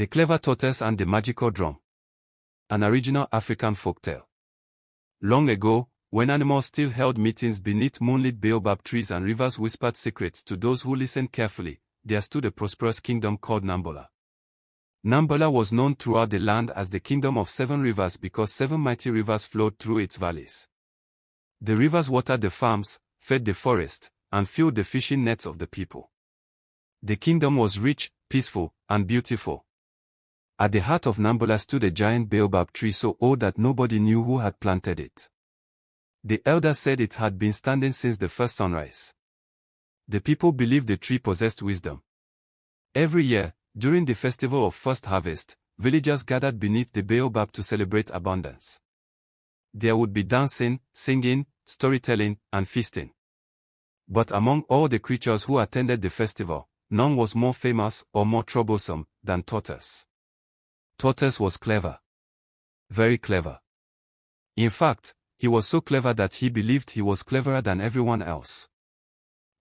The Clever Tortoise and the Magical Drum. An original African folktale. Long ago, when animals still held meetings beneath moonlit baobab trees and rivers whispered secrets to those who listened carefully, there stood a prosperous kingdom called Nambala. Nambala was known throughout the land as the Kingdom of 7 Rivers because 7 mighty rivers flowed through its valleys. The rivers watered the farms, fed the forest, and filled the fishing nets of the people. The kingdom was rich, peaceful, and beautiful. At the heart of Nambala stood a giant baobab tree so old that nobody knew who had planted it. The elders said it had been standing since the first sunrise. The people believed the tree possessed wisdom. Every year, during the festival of first harvest, villagers gathered beneath the baobab to celebrate abundance. There would be dancing, singing, storytelling, and feasting. But among all the creatures who attended the festival, none was more famous or more troublesome than Tortoise. Tortoise was clever. Very clever. In fact, he was so clever that he believed he was cleverer than everyone else.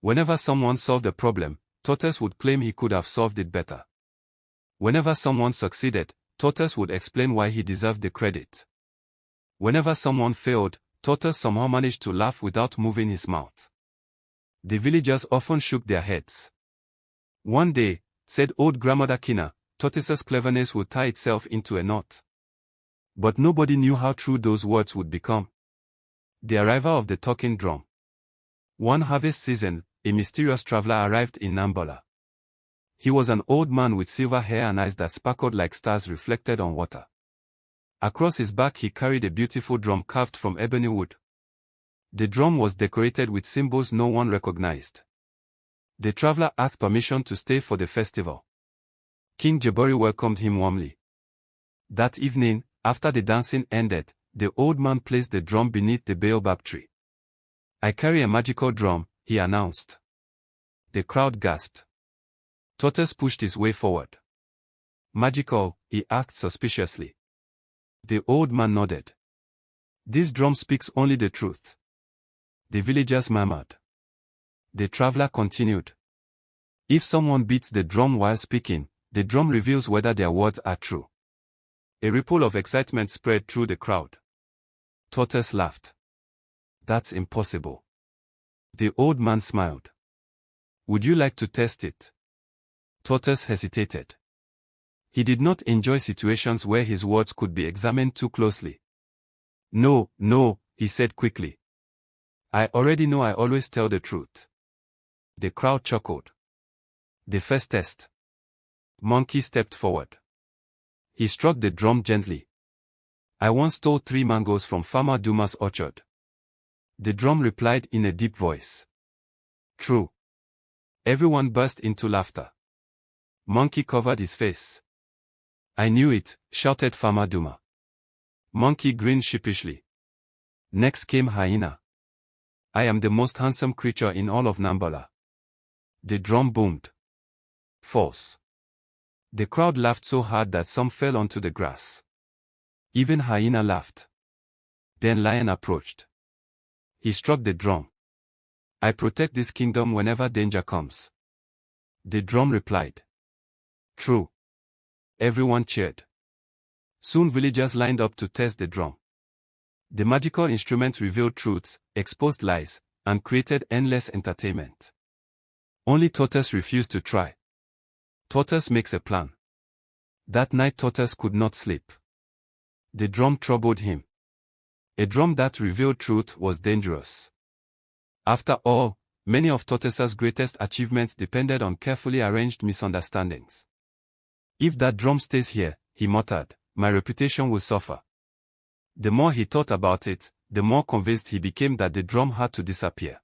Whenever someone solved a problem, Tortoise would claim he could have solved it better. Whenever someone succeeded, Tortoise would explain why he deserved the credit. Whenever someone failed, Tortoise somehow managed to laugh without moving his mouth. The villagers often shook their heads. One day, said old grandmother Kina, Tortoise's cleverness would tie itself into a knot. But nobody knew how true those words would become. The arrival of the talking drum. One harvest season, a mysterious traveler arrived in Nambala. He was an old man with silver hair and eyes that sparkled like stars reflected on water. Across his back he carried a beautiful drum carved from ebony wood. The drum was decorated with symbols no one recognized. The traveler asked permission to stay for the festival. King Jabori welcomed him warmly. That evening, after the dancing ended, the old man placed the drum beneath the baobab tree. "I carry a magical drum," he announced. The crowd gasped. Tortoise pushed his way forward. "Magical?" he asked suspiciously. The old man nodded. "This drum speaks only the truth." The villagers murmured. The traveler continued. "If someone beats the drum while speaking, the drum reveals whether their words are true." A ripple of excitement spread through the crowd. Tortoise laughed. "That's impossible." The old man smiled. "Would you like to test it?" Tortoise hesitated. He did not enjoy situations where his words could be examined too closely. "No, no," he said quickly. "I already know I always tell the truth." The crowd chuckled. The first test. Monkey stepped forward. He struck the drum gently. "I once stole 3 mangoes from Farmer Duma's orchard." The drum replied in a deep voice. "True." Everyone burst into laughter. Monkey covered his face. "I knew it," shouted Farmer Duma. Monkey grinned sheepishly. Next came Hyena. "I am the most handsome creature in all of Nambala." The drum boomed. False. The crowd laughed so hard that some fell onto the grass. Even Hyena laughed. Then Lion approached. He struck the drum. "I protect this kingdom whenever danger comes." The drum replied. True. Everyone cheered. Soon villagers lined up to test the drum. The magical instrument revealed truths, exposed lies, and created endless entertainment. Only Tortoise refused to try. Tortoise makes a plan. That night Tortoise could not sleep. The drum troubled him. A drum that revealed truth was dangerous. After all, many of Tortoise's greatest achievements depended on carefully arranged misunderstandings. "If that drum stays here," he muttered, "my reputation will suffer." The more he thought about it, the more convinced he became that the drum had to disappear.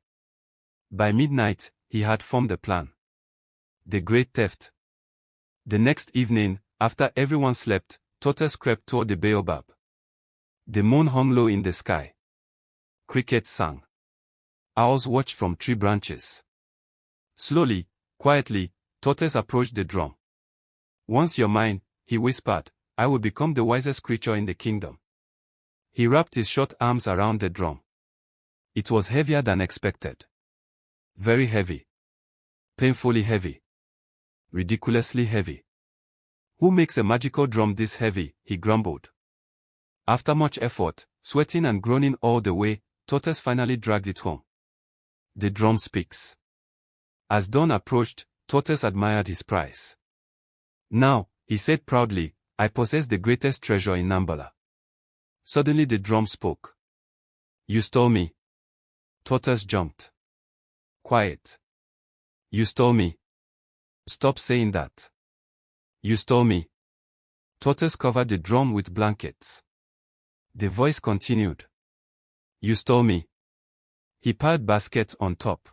By midnight, he had formed a plan. The Great Theft. The next evening, after everyone slept, Tortoise crept toward the baobab. The moon hung low in the sky. Crickets sang. Owls watched from tree branches. Slowly, quietly, Tortoise approached the drum. "Once you're mine," he whispered, "I will become the wisest creature in the kingdom." He wrapped his short arms around the drum. It was heavier than expected. Very heavy. Painfully heavy. Ridiculously heavy. Who makes a magical drum this heavy? He grumbled. After much effort, sweating and groaning all the way, Tortoise finally dragged it home. The drum speaks. As dawn approached, Tortoise admired his prize. Now, he said proudly, I possess the greatest treasure in Nambala. Suddenly the drum spoke. You stole me. Tortoise jumped. Quiet. You stole me. Stop saying that. You stole me. Tortoise covered the drum with blankets. The voice continued. You stole me. He piled baskets on top.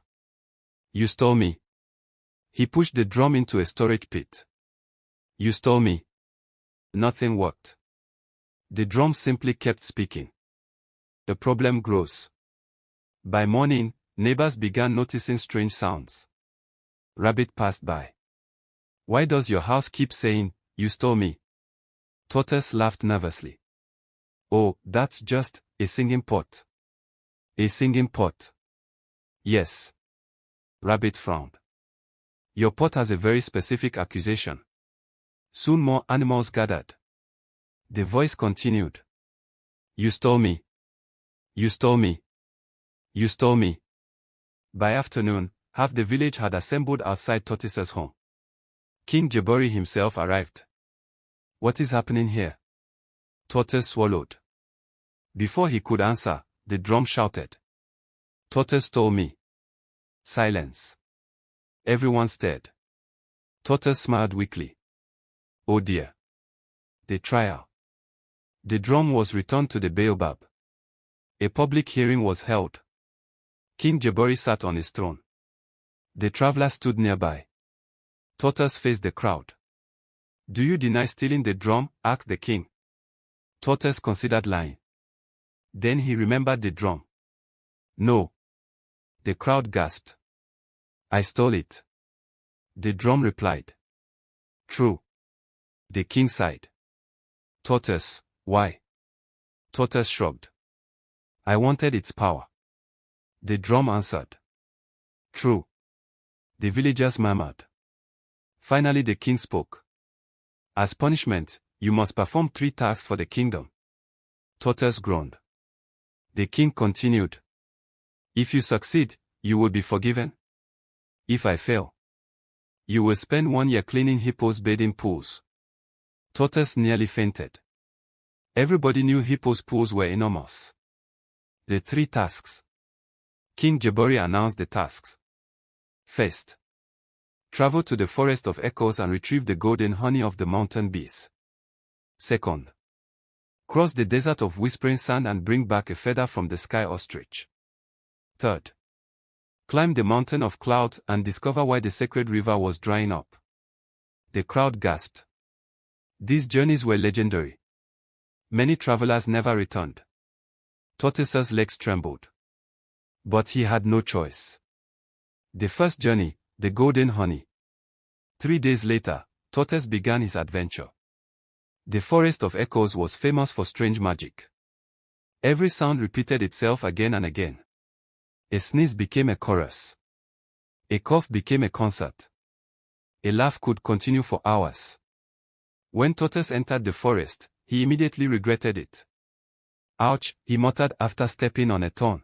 You stole me. He pushed the drum into a storage pit. You stole me. Nothing worked. The drum simply kept speaking. The problem grows. By morning, neighbors began noticing strange sounds. Rabbit passed by. Why does your house keep saying, you stole me? Tortoise laughed nervously. Oh, that's just a singing pot. A singing pot. Yes. Rabbit frowned. Your pot has a very specific accusation. Soon more animals gathered. The voice continued. You stole me. You stole me. You stole me. By afternoon, half the village had assembled outside Tortoise's home. King Jaburi himself arrived. What is happening here? Tortoise swallowed. Before he could answer, the drum shouted. Tortoise stole me. Silence. Everyone stared. Tortoise smiled weakly. Oh dear. The trial. The drum was returned to the baobab. A public hearing was held. King Jaburi sat on his throne. The traveler stood nearby. Tortoise faced the crowd. Do you deny stealing the drum? Asked the king. Tortoise considered lying. Then he remembered the drum. No. The crowd gasped. I stole it. The drum replied. True. The king sighed. Tortoise, why? Tortoise shrugged. I wanted its power. The drum answered. True. The villagers murmured. Finally the king spoke. As punishment, you must perform 3 tasks for the kingdom. Tortoise groaned. The king continued. If you succeed, you will be forgiven. If I fail, you will spend 1 year cleaning hippos' bathing pools. Tortoise nearly fainted. Everybody knew hippos' pools were enormous. The 3 tasks. King Jaburi announced the tasks. First, travel to the forest of echoes and retrieve the golden honey of the mountain bees. Second, cross the desert of whispering sand and bring back a feather from the sky ostrich. Third, climb the mountain of clouds and discover why the sacred river was drying up. The crowd gasped. These journeys were legendary. Many travelers never returned. Tortoise's legs trembled. But he had no choice. The first journey, the golden honey. 3 days later, Tortoise began his adventure. The forest of echoes was famous for strange magic. Every sound repeated itself again and again. A sneeze became a chorus. A cough became a concert. A laugh could continue for hours. When Tortoise entered the forest, he immediately regretted it. Ouch, he muttered after stepping on a thorn.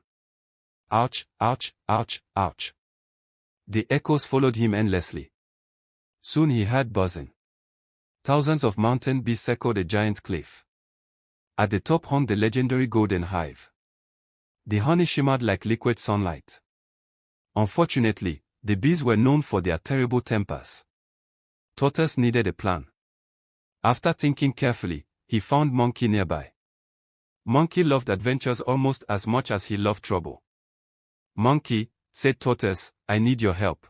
Ouch, ouch, ouch, ouch. The echoes followed him endlessly. Soon he heard buzzing. Thousands of mountain bees circled a giant cliff. At the top hung the legendary golden hive. The honey shimmered like liquid sunlight. Unfortunately, the bees were known for their terrible tempers. Tortoise needed a plan. After thinking carefully, he found Monkey nearby. Monkey loved adventures almost as much as he loved trouble. Monkey, said Tortoise, I need your help.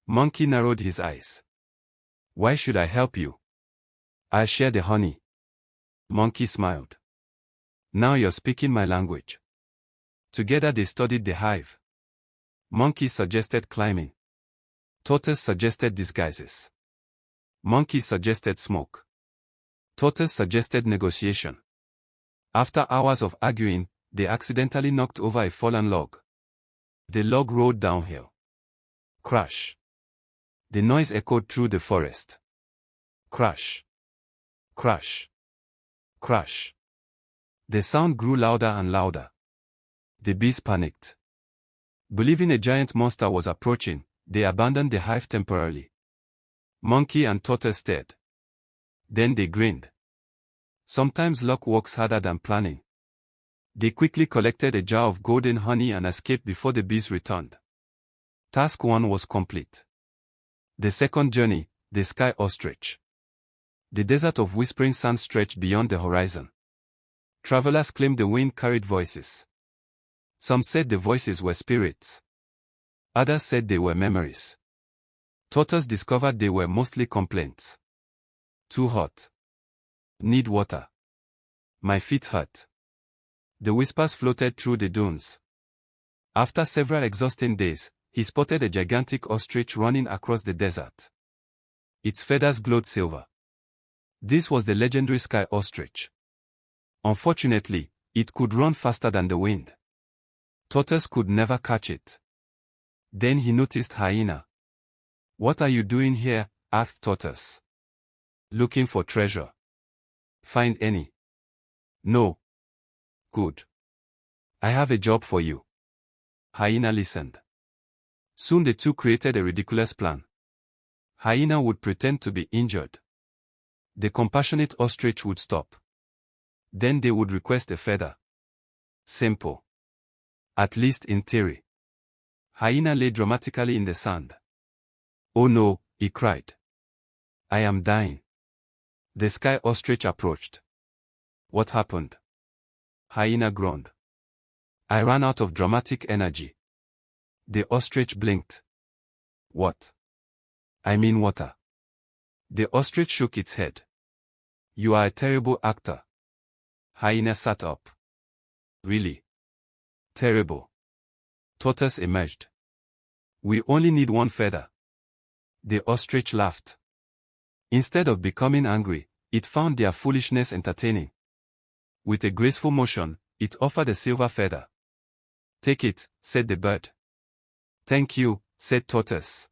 Monkey narrowed his eyes. Why should I help you? I'll share the honey. Monkey smiled. Now you're speaking my language. Together they studied the hive. Monkey suggested climbing. Tortoise suggested disguises. Monkey suggested smoke. Tortoise suggested negotiation. After hours of arguing, they accidentally knocked over a fallen log. The log rolled downhill. Crash. The noise echoed through the forest. Crash. Crash. Crash. The sound grew louder and louder. The bees panicked. Believing a giant monster was approaching, they abandoned the hive temporarily. Monkey and Tortoise stared. Then they grinned. Sometimes luck works harder than planning. They quickly collected a jar of golden honey and escaped before the bees returned. Task 1 was complete. The second journey, the sky ostrich. The desert of whispering sand stretched beyond the horizon. Travelers claimed the wind carried voices. Some said the voices were spirits. Others said they were memories. Tortoise discovered they were mostly complaints. Too hot. Need water. My feet hurt. The whispers floated through the dunes. After several exhausting days, he spotted a gigantic ostrich running across the desert. Its feathers glowed silver. This was the legendary sky ostrich. Unfortunately, it could run faster than the wind. Tortoise could never catch it. Then he noticed hyena. "What are you doing here?" asked Tortoise. "Looking for treasure." "Find any?" "No." "Good. I have a job for you." Hyena listened. Soon the two created a ridiculous plan. Hyena would pretend to be injured. The compassionate ostrich would stop. Then they would request a feather. Simple. At least in theory. Hyena lay dramatically in the sand. "Oh no," he cried. "I am dying." The sky ostrich approached. "What happened?" Hyena groaned. "I ran out of dramatic energy." The ostrich blinked. "What?" "I mean water." The ostrich shook its head. "You are a terrible actor." Hyena sat up. "Really? Terrible." Tortoise emerged. "We only need one feather." The ostrich laughed. Instead of becoming angry, it found their foolishness entertaining. With a graceful motion, it offered a silver feather. "Take it," said the bird. "Thank you," said Tortoise.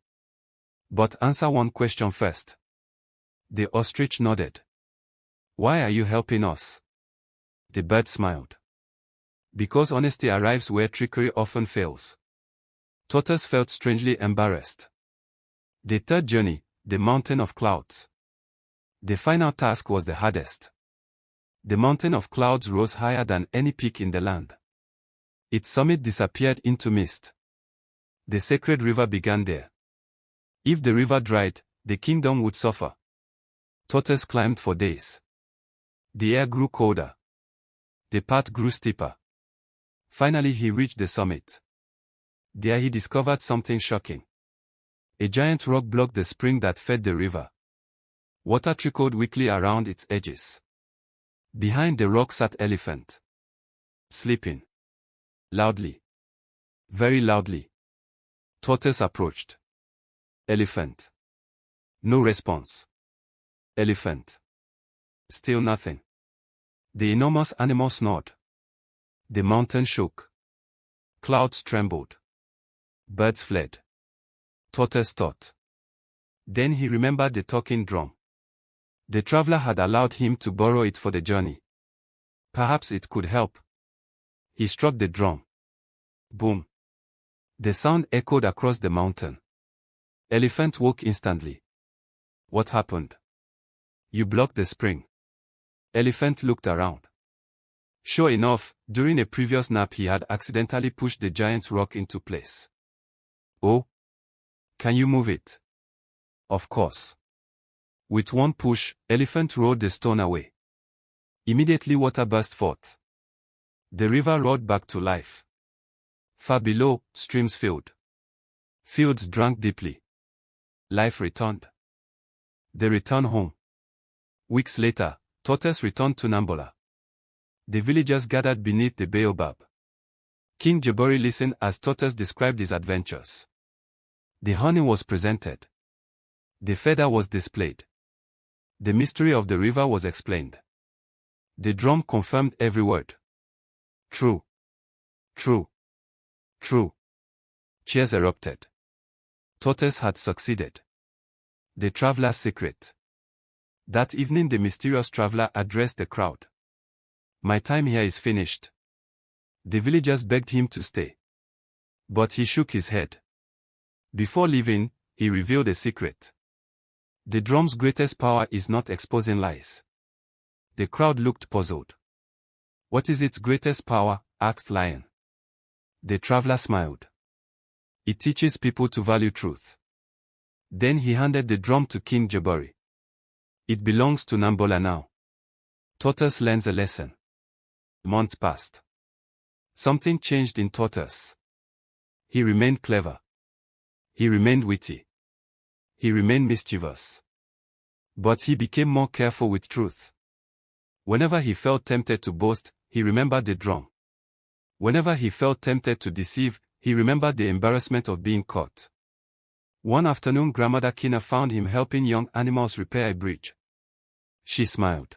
"But answer one question first." The ostrich nodded. "Why are you helping us?" The bird smiled. "Because honesty arrives where trickery often fails." Tortoise felt strangely embarrassed. The third journey, the mountain of clouds. The final task was the hardest. The mountain of clouds rose higher than any peak in the land. Its summit disappeared into mist. The sacred river began there. If the river dried, the kingdom would suffer. Tortoise climbed for days. The air grew colder. The path grew steeper. Finally he reached the summit. There he discovered something shocking. A giant rock blocked the spring that fed the river. Water trickled weakly around its edges. Behind the rock sat Elephant. Sleeping. Loudly. Very loudly. Tortoise approached. Elephant. No response. Elephant. Still nothing. The enormous animal snored. The mountain shook. Clouds trembled. Birds fled. Tortoise thought. Then he remembered the talking drum. The traveler had allowed him to borrow it for the journey. Perhaps it could help. He struck the drum. Boom. The sound echoed across the mountain. Elephant woke instantly. "What happened?" "You blocked the spring." Elephant looked around. Sure enough, during a previous nap he had accidentally pushed the giant rock into place. "Oh? Can you move it?" "Of course." With one push, Elephant rolled the stone away. Immediately water burst forth. The river roared back to life. Far below, streams filled. Fields drank deeply. Life returned. They returned home. Weeks later, Tortoise returned to Nambala. The villagers gathered beneath the baobab. King Jabori listened as Tortoise described his adventures. The honey was presented. The feather was displayed. The mystery of the river was explained. The drum confirmed every word. True. True. True. Cheers erupted. Tortoise had succeeded. The traveler's secret. That evening the mysterious traveler addressed the crowd. "My time here is finished." The villagers begged him to stay. But he shook his head. Before leaving, he revealed a secret. The drum's greatest power is not exposing lies. The crowd looked puzzled. "What is its greatest power?" asked Lion. The traveler smiled. "It teaches people to value truth." Then he handed the drum to King Jabari. "It belongs to Nambala now." Tortoise learns a lesson. Months passed. Something changed in Tortoise. He remained clever. He remained witty. He remained mischievous. But he became more careful with truth. Whenever he felt tempted to boast, he remembered the drum. Whenever he felt tempted to deceive, he remembered the embarrassment of being caught. One afternoon Grandmother Kina found him helping young animals repair a bridge. She smiled.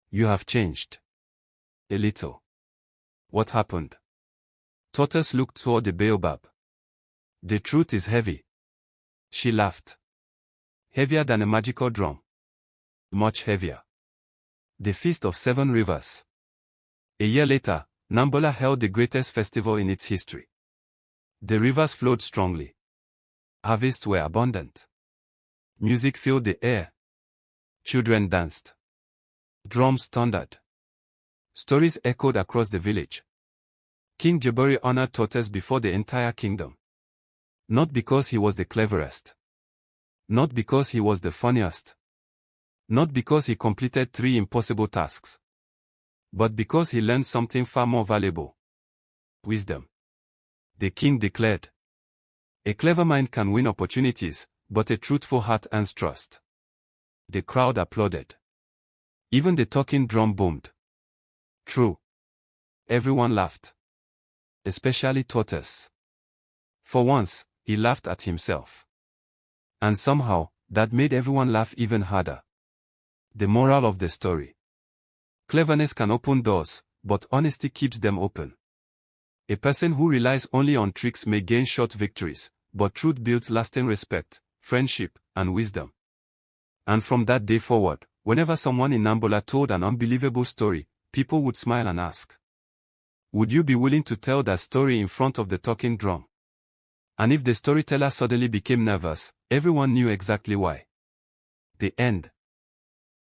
"You have changed. A little." "What happened?" Tortoise looked toward the baobab. "The truth is heavy." She laughed. "Heavier than a magical drum." "Much heavier." The Feast of Seven Rivers. A year later, Nambala held the greatest festival in its history. The rivers flowed strongly. Harvests were abundant. Music filled the air. Children danced. Drums thundered. Stories echoed across the village. King Jabari honored Tortoise before the entire kingdom. Not because he was the cleverest. Not because he was the funniest. Not because he completed 3 impossible tasks. But because he learned something far more valuable. Wisdom. The king declared. A clever mind can win opportunities, but a truthful heart earns trust. The crowd applauded. Even the talking drum boomed. True. Everyone laughed. Especially Tortoise. For once, he laughed at himself. And somehow, that made everyone laugh even harder. The moral of the story. Cleverness can open doors, but honesty keeps them open. A person who relies only on tricks may gain short victories, but truth builds lasting respect, friendship, and wisdom. And from that day forward, whenever someone in Nambala told an unbelievable story, people would smile and ask, "Would you be willing to tell that story in front of the talking drum?" And if the storyteller suddenly became nervous, everyone knew exactly why. The end.